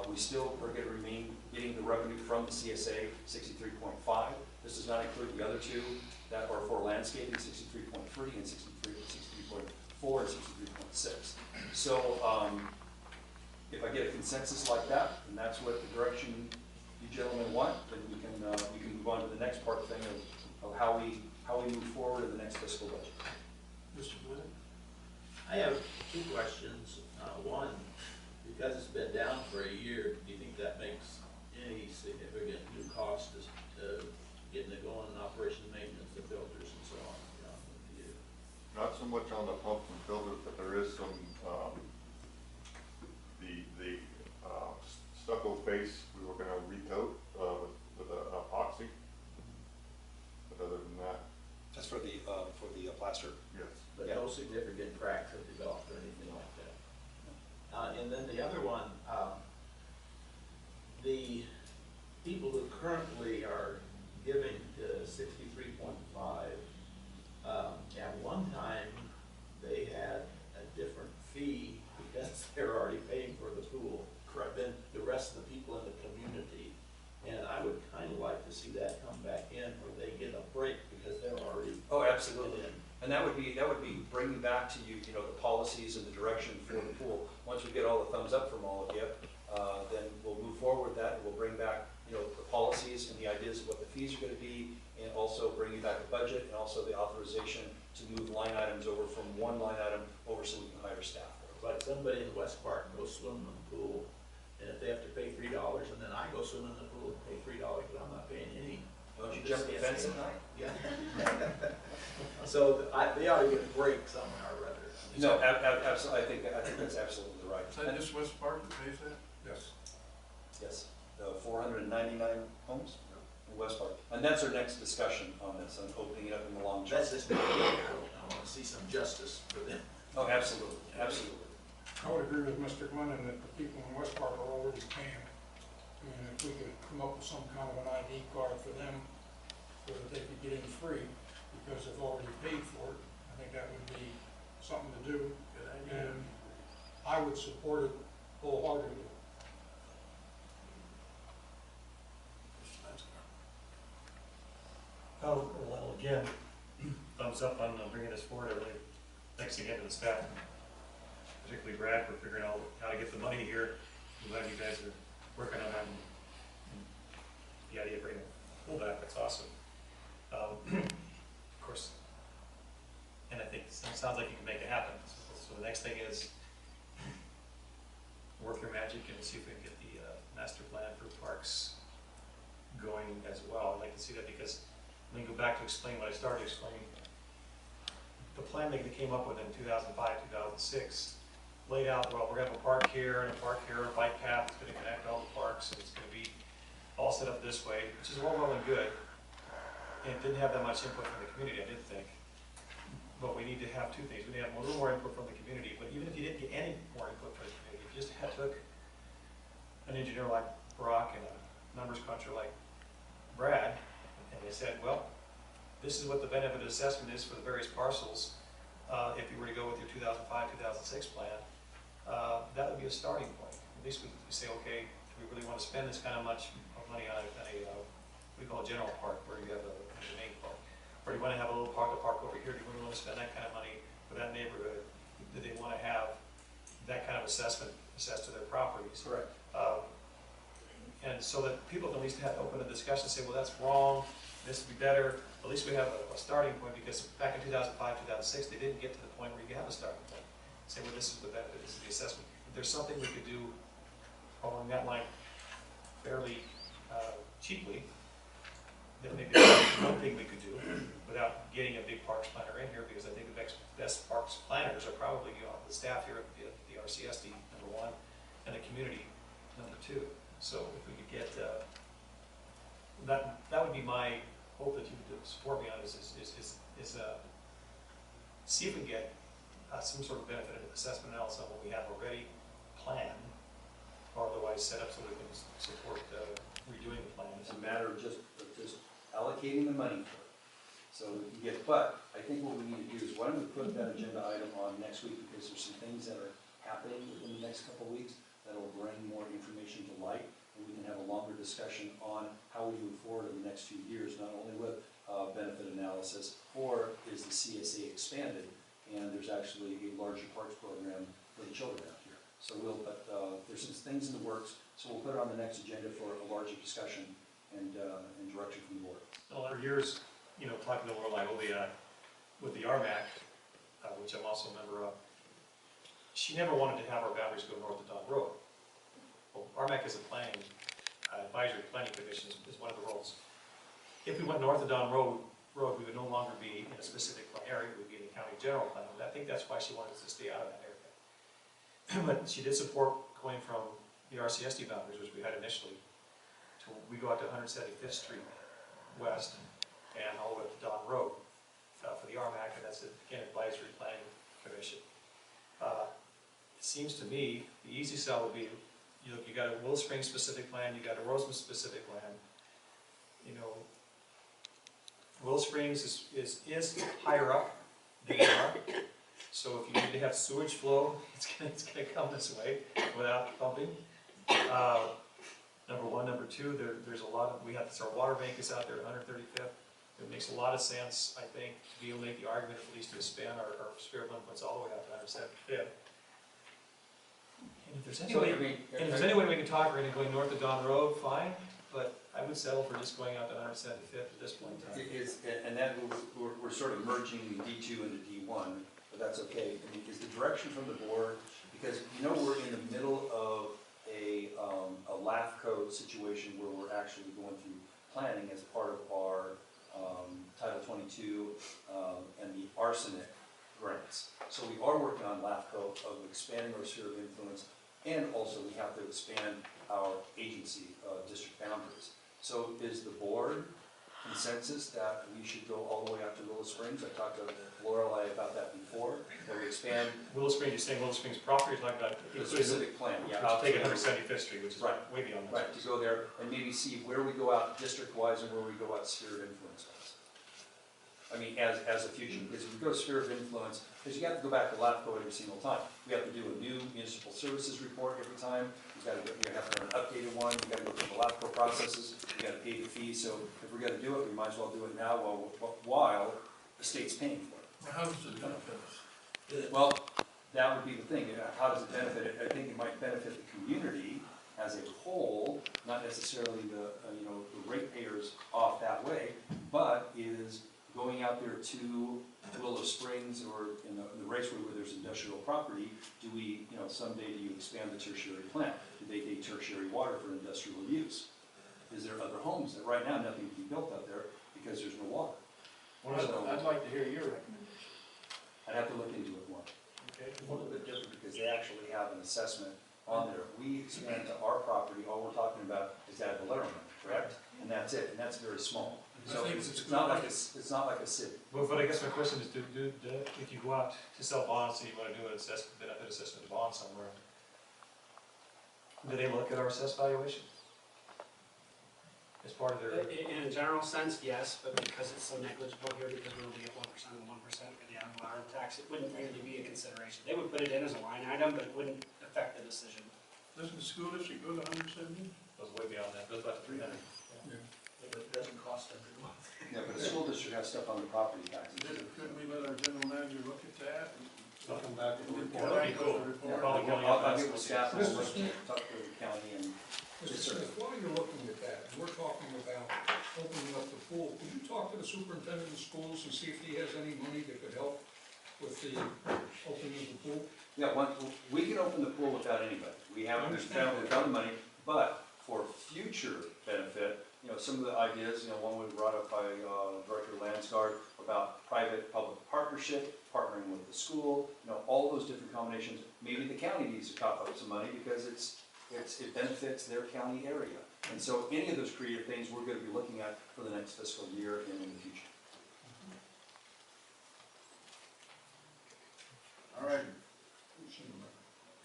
Speaker 8: We still are going to remain getting the revenue from the CSA 63.5. This does not include the other two that are for landscaping, 63.3 and 63.4 and 63.6. So if I get a consensus like that, and that's what the direction you gentlemen want, then we can move on to the next part thing of how we move forward in the next fiscal budget.
Speaker 1: Mr. Glennan?
Speaker 10: I have two questions. One, because it's been down for a year, do you think that makes any significant new cost to getting it going, operation, maintenance, the filters and so on?
Speaker 11: Not so much on the pumps and filters, but there is some, the stucco face we were gonna recoat, with epoxy. But other than that,
Speaker 8: That's for the plaster.
Speaker 11: yes.
Speaker 10: But no significant cracks have developed or anything like that. And then the other one, the people who currently are giving to 63.5, at one time, they had a different fee because they're already paying for the pool than the rest of the people in the community. And I would kind of like to see that come back in where they get a break because they're already.
Speaker 8: Oh, absolutely. And that would be bringing back to you, the policies and the direction for the pool. Once we get all the thumbs up from all of you, then we'll move forward with that, and we'll bring back, the policies and the ideas of what the fees are going to be, and also bringing back the budget and also the authorization to move line items over from one line item over so we can hire staff.
Speaker 10: Like somebody in West Park goes swimming in the pool, and if they have to pay $3, and then I go swimming in the pool and pay $3, but I'm not paying any.
Speaker 8: Don't you jump the fence at night?
Speaker 10: Yeah. So they ought to get a break somewhere or other.
Speaker 8: No, absolutely, I think that's absolutely right.
Speaker 1: Is that just West Park that pays that?
Speaker 9: Yes.
Speaker 8: Yes, 499 homes in West Park. And that's our next discussion on this, on opening it up in the long term.
Speaker 10: That's just, I want to see some justice for them.
Speaker 8: Oh, absolutely, absolutely.
Speaker 9: I would agree with Mr. Glennan that the people in West Park are already paying. And if we could come up with some kind of an ID card for them so that they could get in free because they've already paid for it, I think that would be something to do.
Speaker 10: Good idea.
Speaker 9: And I would support it wholeheartedly.
Speaker 3: Oh, well, again, thumbs up on bringing this forward. Really, thanks again to the staff, particularly Brad, for figuring out how to get the money here. I'm glad you guys are working on that. And the idea of bringing it full back, that's awesome. Of course, and I think it sounds like you can make it happen. So the next thing is work your magic and see if we can get the master plan for parks going as well. I'd like to see that because let me go back to explain what I started explaining. The plan that they came up with in 2005, 2006 laid out, well, we're going to have a park here and a park here, a bike path that's going to connect all the parks, and it's going to be all set up this way, which is all well and good. And it didn't have that much input from the community, I didn't think. But we need to have two things. We need to have a little more input from the community, but even if you didn't get any more input from the community, if you just took an engineer like Brock and a numbers cruncher like Brad, and they said, well, this is what the benefit assessment is for the various parcels. If you were to go with your 2005, 2006 plan, that would be a starting point. At least we say, okay, do we really want to spend this kind of much money on what we call a general park, where you have a main park? Or do you want to have a little park over here? Do you really want to spend that kind of money for that neighborhood? Do they want to have that kind of assessment assessed to their properties?
Speaker 8: Correct.
Speaker 3: And so that people can at least have open a discussion and say, well, that's wrong, this would be better. At least we have a starting point, because back in 2005, 2006, they didn't get to the point where you have a starting point. Say, well, this is the benefit, this is the assessment. If there's something we could do along that line fairly cheaply, that maybe that's one thing we could do without getting a big parks planner in here, because I think the best parks planners are probably the staff here at the RCSD, number one, and the community, number two. So if we could get, that would be my hope that you would support me on, is see if we can get some sort of benefit assessment analysis on what we have already planned, or otherwise set up so we can support redoing the plan.
Speaker 8: It's a matter of just allocating the money for it. So we can get, but I think what we need to do is, why don't we put that agenda item on next week, because there's some things that are happening within the next couple of weeks that'll bring more information to light, and we can have a longer discussion on how we move forward in the next few years, not only with benefit analysis, or is the CSA expanded, and there's actually a larger parks program for the children out here. So there's some things in the works, so we'll put it on the next agenda for a larger discussion and direction from the board.
Speaker 3: Well, for years, talking to Laura with the RMAC, which I'm also a member of, she never wanted to have our boundaries go north of Don Road. Well, RMAC is a advisory planning commission is one of the roles. If we went north of Don Road, we would no longer be in a specific area, we would be in the county general plan. And I think that's why she wanted us to stay out of that area. But she did support going from the RCSD boundaries, which we had initially, we go out to 175th Street West and all the way up to Don Road for the RMAC, and that's again advisory planning commission. It seems to me the easy sell would be, you got a Willow Springs specific plan, you got a Rosamond specific plan. Willow Springs is higher up than you are, so if you need to have sewage flow, it's gonna come this way without pumping. Number one. Number two, there's a lot of, our water bank is out there at 135th. It makes a lot of sense, I think, to be able to make the argument at least to expand our sphere of influence all the way out to 175th. And if there's any way we can talk her into going north of Don Road, fine, but I would settle for just going out to 175th at this point in time.
Speaker 8: And that we're sort of merging D2 into D1, but that's okay. I mean, is the direction from the board, because we're in the middle of a LAFCO situation where we're actually going through planning as part of our Title 22 and the arsenic grants. So we are working on LAFCO of expanding our sphere of influence, and also we have to expand our agency, district boundaries. So is the board consensus that we should go all the way up to Willow Springs? I talked to Lorelei about that before, that we expand.
Speaker 3: Willow Springs, you're saying Willow Springs property, you're talking about
Speaker 8: The specific plan, yeah.
Speaker 3: I'll take 175th Street, which is
Speaker 8: Right.
Speaker 3: way beyond that.
Speaker 8: Right, to go there and maybe see where we go out district-wise and where we go out sphere of influence-wise. I mean, as a future, because if we go sphere of influence, because you have to go back to LAFCO every single time. We have to do a new municipal services report every time. You have to have an updated one. You got to go through the LAFCO processes. You got to pay the fee. So if we're going to do it, we might as well do it now while the state's paying for it.
Speaker 1: How does it benefit us?
Speaker 8: Well, that would be the thing. How does it benefit it? I think it might benefit the community as a whole, not necessarily the the ratepayers off that way, but is going out there to Willow Springs or in the raceway where there's industrial property. Do we, someday do you expand the tertiary plant? Do they take tertiary water for industrial use? Is there other homes that right now nothing can be built out there because there's no water?
Speaker 2: I'd like to hear your recommendation.
Speaker 8: I'd have to look into it more.
Speaker 3: Okay.
Speaker 8: It's a little bit different because they actually have an assessment on there. We expand to our property, all we're talking about is ad valorem, correct? And that's it, and that's very small. So it's not like a city.
Speaker 3: But I guess my question is, if you go out to sell bonds and you want to do an assessment, benefit assessment of bond somewhere, do they look at our assessed valuation? As part of their,
Speaker 12: In a general sense, yes, but because it's so negligible here, because we only get 1% and 1% for the ad valorem tax, it wouldn't really be a consideration. They would put it in as a line item, but it wouldn't affect the decision.
Speaker 1: Doesn't the school district go to 170?
Speaker 3: goes way beyond that, goes about 300.
Speaker 10: But it doesn't cost them to go.
Speaker 8: Yeah, but the school district has stuff on the property taxes.
Speaker 1: Couldn't we let our general manager look at that?
Speaker 2: I'll come back with a
Speaker 1: and
Speaker 2: report.
Speaker 1: get back with a
Speaker 8: Yeah,
Speaker 1: report?
Speaker 3: Probably going
Speaker 8: I'll
Speaker 3: up
Speaker 8: get with staff and
Speaker 9: Mr.
Speaker 8: we'll
Speaker 9: Smith.
Speaker 8: talk to the county and.
Speaker 9: Mr. Smith, while you're looking at that, and we're talking about opening up the pool, could you talk to the superintendent of schools and see if he has any money that could help with the opening of the pool?
Speaker 8: Yeah, we can open the pool without anybody. We haven't found the money, but for future benefit, some of the ideas, one was brought up by Director Landsgaard about private-public partnership, partnering with the school, all those different combinations. Maybe the county needs to cough up some money because it benefits their county area. And so any of those creative things we're going to be looking at for the next fiscal year and in the future.
Speaker 1: All right.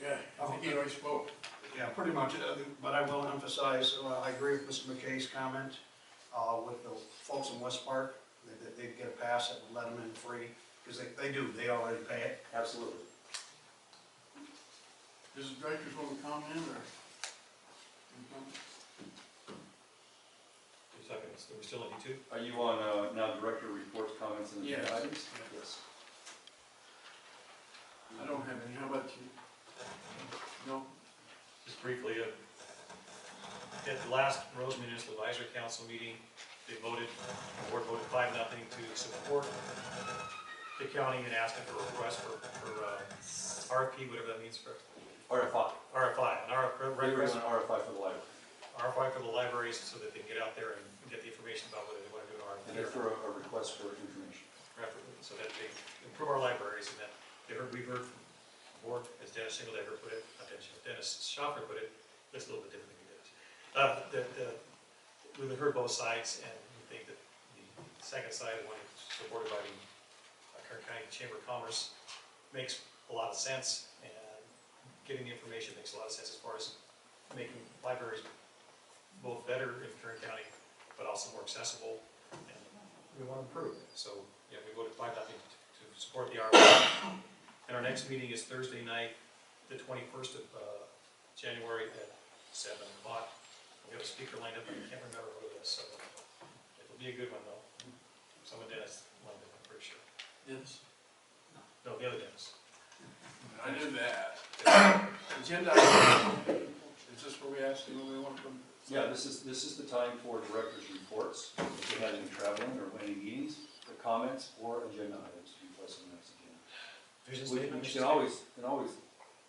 Speaker 1: Yeah, I think he already spoke.
Speaker 2: Yeah, pretty much, but I will emphasize, I agree with Mr. McKay's comment, with the folks in West Park, that they'd get a pass that would let them in free, because they already pay it.
Speaker 8: Absolutely.
Speaker 1: Does the director want to comment, or?
Speaker 3: Are we still on YouTube?
Speaker 8: Are you on now director reports, comments, and
Speaker 1: Yes.
Speaker 8: items? Yes.
Speaker 1: I don't have any, how about you? No?
Speaker 3: Just briefly, at the last Rosamond Municipal Advisory Council meeting, the board voted 5-0 to support the county in asking for a request for RFP, whatever that means for
Speaker 8: RFI.
Speaker 3: RFI,
Speaker 8: Request an RFI for the library.
Speaker 3: RFI for the libraries so that they can get out there and get the information about whether they want to do an RFP.
Speaker 8: And therefore a request for information.
Speaker 3: So that they improve our libraries, and that we've heard from the board, as Dennis Shingledecker put it, not Dennis Schaffer put it, it's a little bit different than he did. We've heard both sides, and we think that the second side, the one supported by the Kern County Chamber of Commerce, makes a lot of sense, and getting the information makes a lot of sense as far as making libraries both better in Kern County, but also more accessible, and we want to improve. So, yeah, we voted 5-0 to support the RFP. And our next meeting is Thursday night, the 21st of January at 7 o'clock. We have a speaker lined up, and I can't remember who it is, so it'll be a good one, though. Someone Dennis lined up, I'm pretty sure.
Speaker 1: Yes.
Speaker 3: No, the other Dennis.
Speaker 1: I knew that. Agenda item. Is this where we ask you what we want from?
Speaker 8: Yeah, this is the time for directors' reports. If you had any traveling or any meetings, or comments, or agenda items to be placed on the next agenda.
Speaker 3: Vision
Speaker 8: You
Speaker 3: statement?
Speaker 8: can always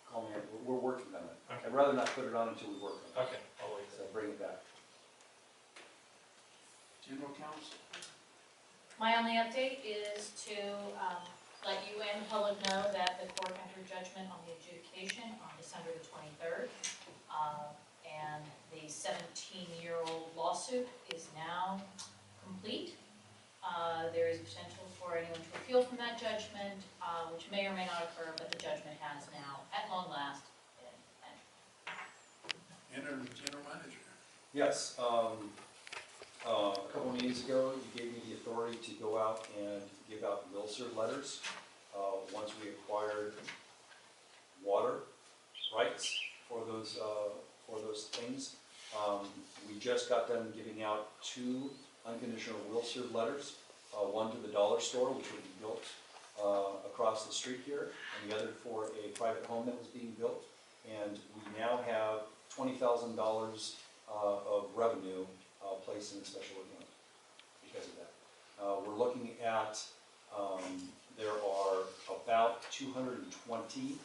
Speaker 8: call me up. We're working on it.
Speaker 3: Okay.
Speaker 8: I'd rather not put it on until we work on it.
Speaker 3: Okay, I'll wait.
Speaker 8: So bring it back.
Speaker 1: General counsel.
Speaker 4: My only update is to let you and the public know that the court entered judgment on the adjudication on December the 23rd. And the 17-year-old lawsuit is now complete. There is potential for anyone to appeal from that judgment, which may or may not occur, but the judgment has now, at long last, been entered.
Speaker 1: Enter the general manager.
Speaker 8: Yes, a couple meetings ago, you gave me the authority to go out and give out will serve letters. Once we acquired water rights for those things. We just got done giving out 2 unconditional will serve letters, one to the dollar store, which would be built across the street here, and the other for a private home that was being built. And we now have $20,000 of revenue placed in a special account because of that. We're looking at, there are about 220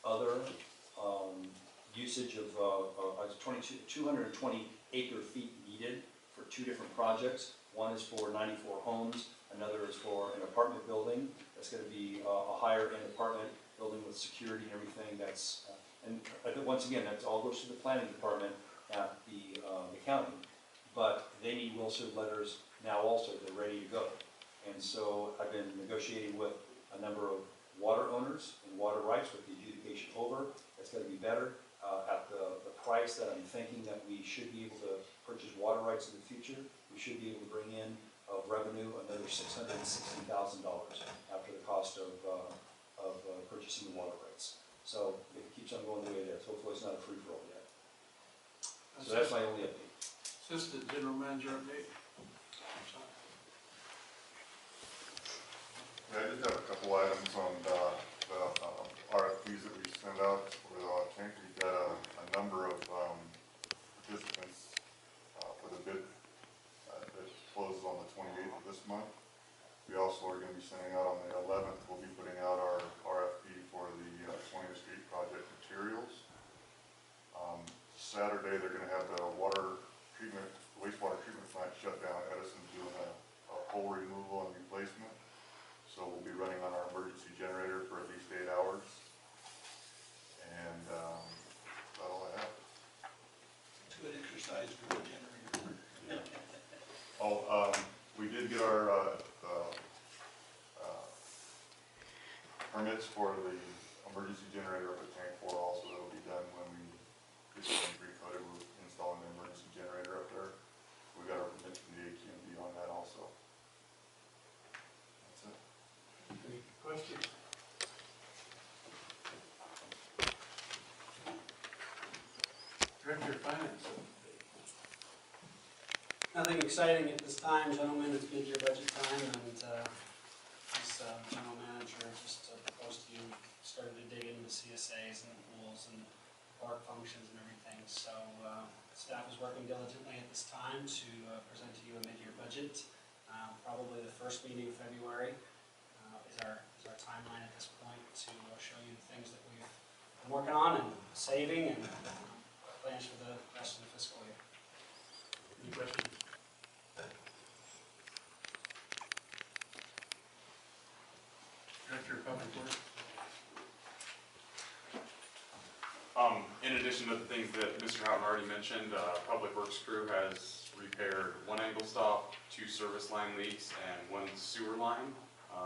Speaker 8: other usage of 220 acre feet needed for 2 different projects. One is for 94 homes, another is for an apartment building. That's going to be a higher end apartment building with security and everything. That's and once again, that all goes to the planning department at the county. But they need will serve letters now also. They're ready to go. And so I've been negotiating with a number of water owners and water rights with the adjudication over. It's going to be better at the price that I'm thinking that we should be able to purchase water rights in the future. We should be able to bring in of revenue another $660,000 after the cost of purchasing the water rights. So if it keeps on going the way it is, hopefully it's not a free-for-all yet. So that's my only update.
Speaker 1: Assistant General Manager update.
Speaker 11: Yeah, I just have a couple items on the RFPs that we sent out for the tank. We've got a number of participants for the bid that closes on the 28th of this month. We also are going to be sending out on the 11th, we'll be putting out our RFP for the 20th Street project materials. Saturday, they're going to have the wastewater treatment plant shut down at Edison doing a pole removal and replacement. So we'll be running on our emergency generator for at least 8 hours. And that's all I have.
Speaker 10: It's good exercise for the generator.
Speaker 11: We did get our permits for the emergency generator up at Tank 4 also. That'll be done when we get the pre-coated. We're installing the emergency generator up there. We got our permits from the AT&T on that also. That's it.
Speaker 1: Any questions? Director of Finance.
Speaker 12: Nothing exciting at this time, gentlemen. It's mid-year budget time, and this general manager just proposed to you, started to dig into the CSAs and the pools and park functions and everything. So staff is working diligently at this time to present to you a mid-year budget. Probably the first meeting in February is our timeline at this point to show you the things that we've been working on and saving and plans for the rest of the fiscal year.
Speaker 1: Any questions? Director of Public Works.
Speaker 13: In addition to the things that Mr. Houghton already mentioned, Public Works crew has repaired 1 angle stop, 2 service line leaks, and 1 sewer line.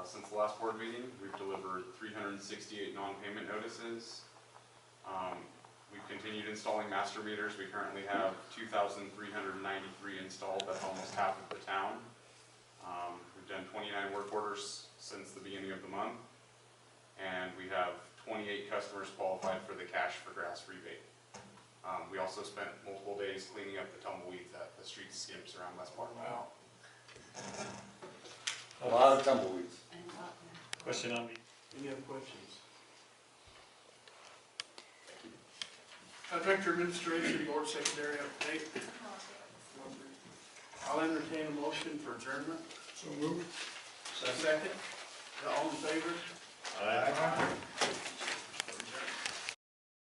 Speaker 13: Since the last board meeting, we've delivered 368 non-payment notices. We've continued installing master meters. We currently have 2,393 installed. That's almost half of the town. We've done 29 work orders since the beginning of the month. And we have 28 customers qualified for the cash for grass rebate. We also spent multiple days cleaning up the tumbleweeds at the street skips around West Park.
Speaker 1: Wow.
Speaker 6: A lot of tumbleweeds.
Speaker 3: Question on the
Speaker 1: Any other questions? Director of Administration, Board Secretary update. I'll entertain a motion for adjournment.
Speaker 9: So moved.
Speaker 1: Second. All in favor? Aye.